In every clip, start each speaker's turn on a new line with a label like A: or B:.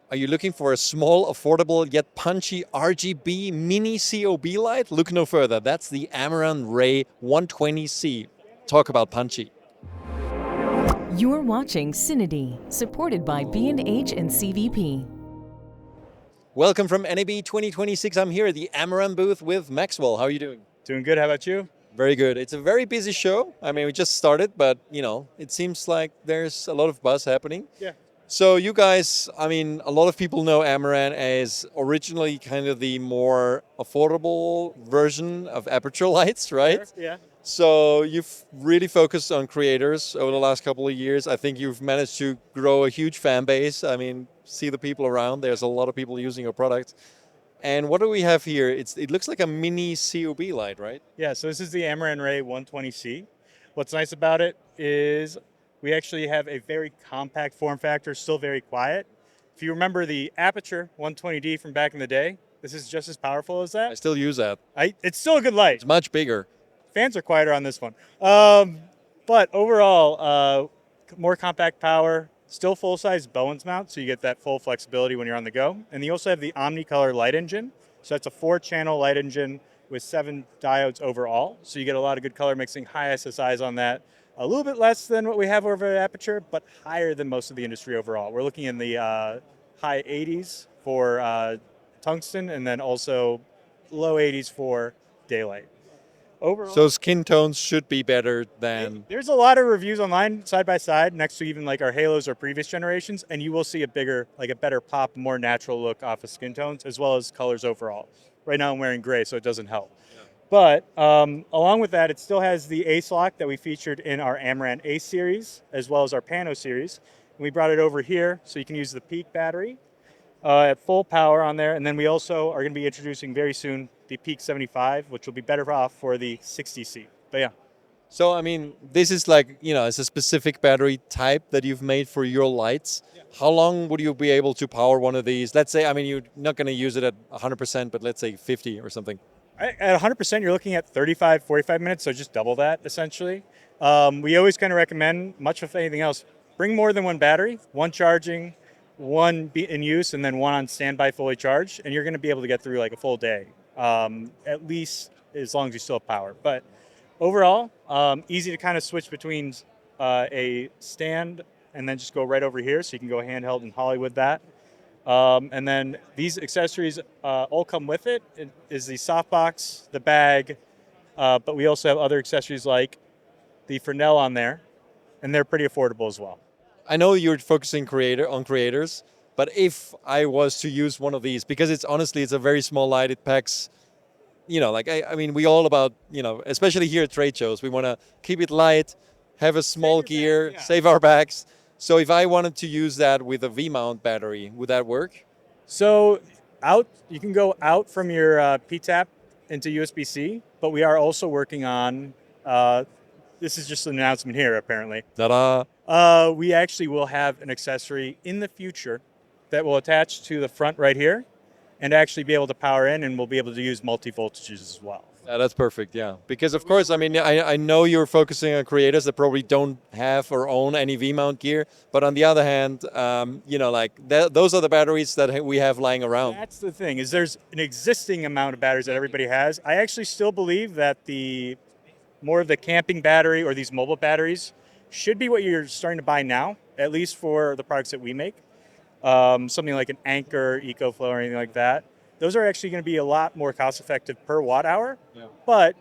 A: Are you looking for a small, affordable, yet punchy RGB mini COB light? Look no further. That's the Amaran Ray 120C. Talk about punchy.
B: You're watching CineD, supported by B&H and CVP.
A: Welcome from NAB 2026. I'm here at the Amaran booth with Maxwell. How are you doing?
C: Doing good. How about you?
A: Very good. It's a very busy show. I mean, we just started, but it seems like there's a lot of buzz happening.
C: Yeah.
A: So you guys, I mean, a lot of people know Amaran as originally kind of the more affordable version of aperture lights, right?
C: Sure, yeah.
A: So you've really focused on creators over the last couple of years. I think you've managed to grow a huge fan base. I mean, see the people around. There's a lot of people using your product. And what do we have here? It looks like a mini COB light, right?
C: Yeah, so this is the Amaran Ray 120C. What's nice about it is we actually have a very compact form factor, still very quiet. If you remember the Aperture 120D from back in the day, this is just as powerful as
A: I
C: that.
A: still use that.
C: It's still a good light.
A: It's much bigger.
C: Fans are quieter on this one. But overall, more compact power, still full-size Bowens mount, so you get that full flexibility when you're on the go. And you also have the OmniColor-engine. So that's a 4-channel light engine with 7 diodes overall. So you get a lot of good color mixing, high SSIs on that. A little bit less than what we have over at Aperture, but higher than most of the industry overall. We're looking in the high 80s for tungsten, and then also low 80s for daylight. Overall,
A: So skin tones should be better than...
C: there's a lot of reviews online side by side next to even like our Halos or previous generations, and you will see a better pop, more natural look off of skin tones as well as colors overall. Right now I'm wearing gray, so it doesn't help. But along with that, it still has the Ace lock that we featured in our Amaran Ace series as well as our Pano series. And we brought it over here so you can use the Peak battery at full power on there. And then we also are going to be introducing very soon the Peak 75, which will be better off for the 60C. But yeah.
A: So, I mean, this is like, it's a specific battery type that you've made for your lights.
C: Yeah.
A: How long would you be able to power one of these? Let's say, I mean, you're not going to use it at 100%, but let's say 50 or something.
C: At 100%, you're looking at 35, 45 minutes, so just double that, essentially. We always kind of recommend, much of anything else, bring more than one battery, one charging, one in use, and then one on standby fully charged, and you're going to be able to get through like a full day, at least as long as you still have power. But overall, easy to kind of switch between a stand and then just go right over here, so you can go handheld and Holly with that. And then these accessories all come with it. It is the softbox, the bag, but we also have other accessories like the Fresnel on there, and they're pretty affordable as well.
A: I know you're focusing on creators, but if I was to use one of these, because it's a very small light, it packs, I mean, we all about, especially here at trade shows, we want to keep it light, have a small gear, save our backs. So if I wanted to use that with a V-mount battery, would that work?
C: So you can go out from your P-tap into USB-C, but we are also working on, this is just an announcement here apparently.
A: Ta-da!
C: We actually will have an accessory in the future that will attach to the front right here and actually be able to power in, and we'll be able to use multi-voltages as well.
A: Yeah, that's perfect, yeah. Because of course, I mean, I know you're focusing on creators that probably don't have or own any V-mount gear, but on the other hand, those are the batteries that we have lying around.
C: That's the thing, is there's an existing amount of batteries that everybody has. I actually still believe that more of the camping battery or these mobile batteries should be what you're starting to buy now, at least for the products that we make. Something like an Anchor, EcoFlow, or anything like that. Those are actually going to be a lot more cost-effective per watt hour. Yeah. But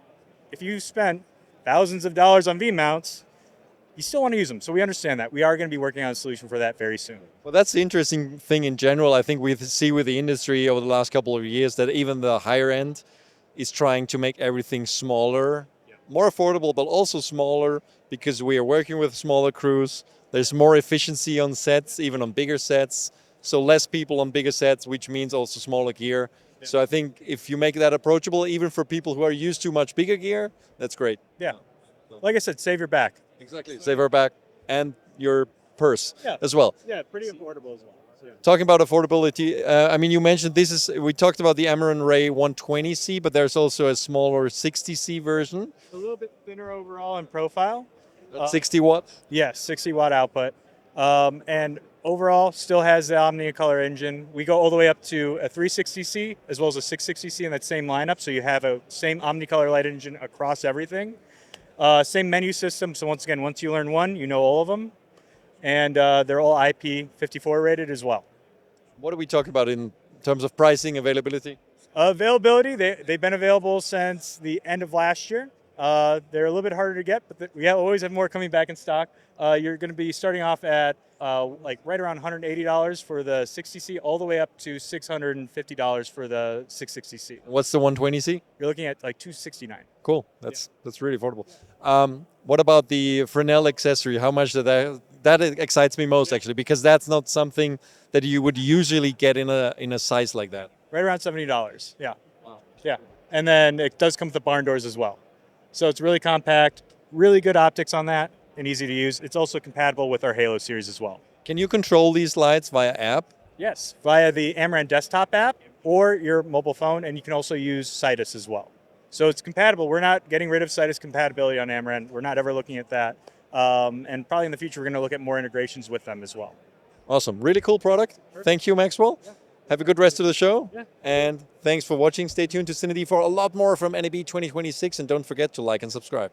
C: if you spent thousands of dollars on V-mounts, you still want to use them. So we understand that. We are going to be working on a solution for that very soon.
A: Well, that's the interesting thing in general. I think we see with the industry over the last couple of years that even the higher end is trying to make everything smaller, more affordable, but also smaller, because we are working with smaller crews. There's more efficiency on sets, even on bigger sets. So less people on bigger sets, which means also smaller gear. Yeah. So I think if you make that approachable, even for people who are used to much bigger gear, that's great.
C: Yeah. Like I said, save your back.
A: Exactly. Save our back and your purse as well.
C: Yeah, pretty affordable as well. So, yeah.
A: Talking about affordability, I mean, you mentioned we talked about the Amaran Ray 120C, but there's also a smaller 60C version.
C: A little bit thinner overall in profile.
A: 60 watt?
C: Yes, 60 watt output. And Overall, still has the OmniColor-engine. We go all the way up to a 360C as well as a 660C in that same lineup. So you have a same OmniColor light engine across everything. Same menu system. So once again, once you learn one, you know all of them. And they're all IP54 rated as well.
A: What are we talking about in terms of pricing, availability?
C: Availability, they've been available since the end of last year. They're a little bit harder to get, but we always have more coming back in stock. You're going to be starting off at like right around $180 for the 60C, all the way up to $650 for the 660C.
A: What's the 120C?
C: You're looking at like $269.
A: Cool. That's really affordable. What about the Fresnel accessory? How much did that excites me most actually, because that's not something that you would usually get in a size like that.
C: Right around $70. Yeah. Wow. Yeah. And then it does come with the barn doors as well. So it's really compact, really good optics on that, and easy to use. It's also compatible with our Halo series as well.
A: Can you control these lights via app?
C: Yes, via the Amaran desktop app or your mobile phone, and you can also use CineD as well. So it's compatible. We're not getting rid of CineD compatibility on Amaran. We're not ever looking at that. And probably in the future, we're going to look at more integrations with them as well.
A: Awesome. Really cool product. Thank you, Maxwell. Yeah. Have a good rest of the show.
C: Yeah.
A: And thanks for watching. Stay tuned to CineD for a lot more from NAB 2026. And don't forget to like and subscribe.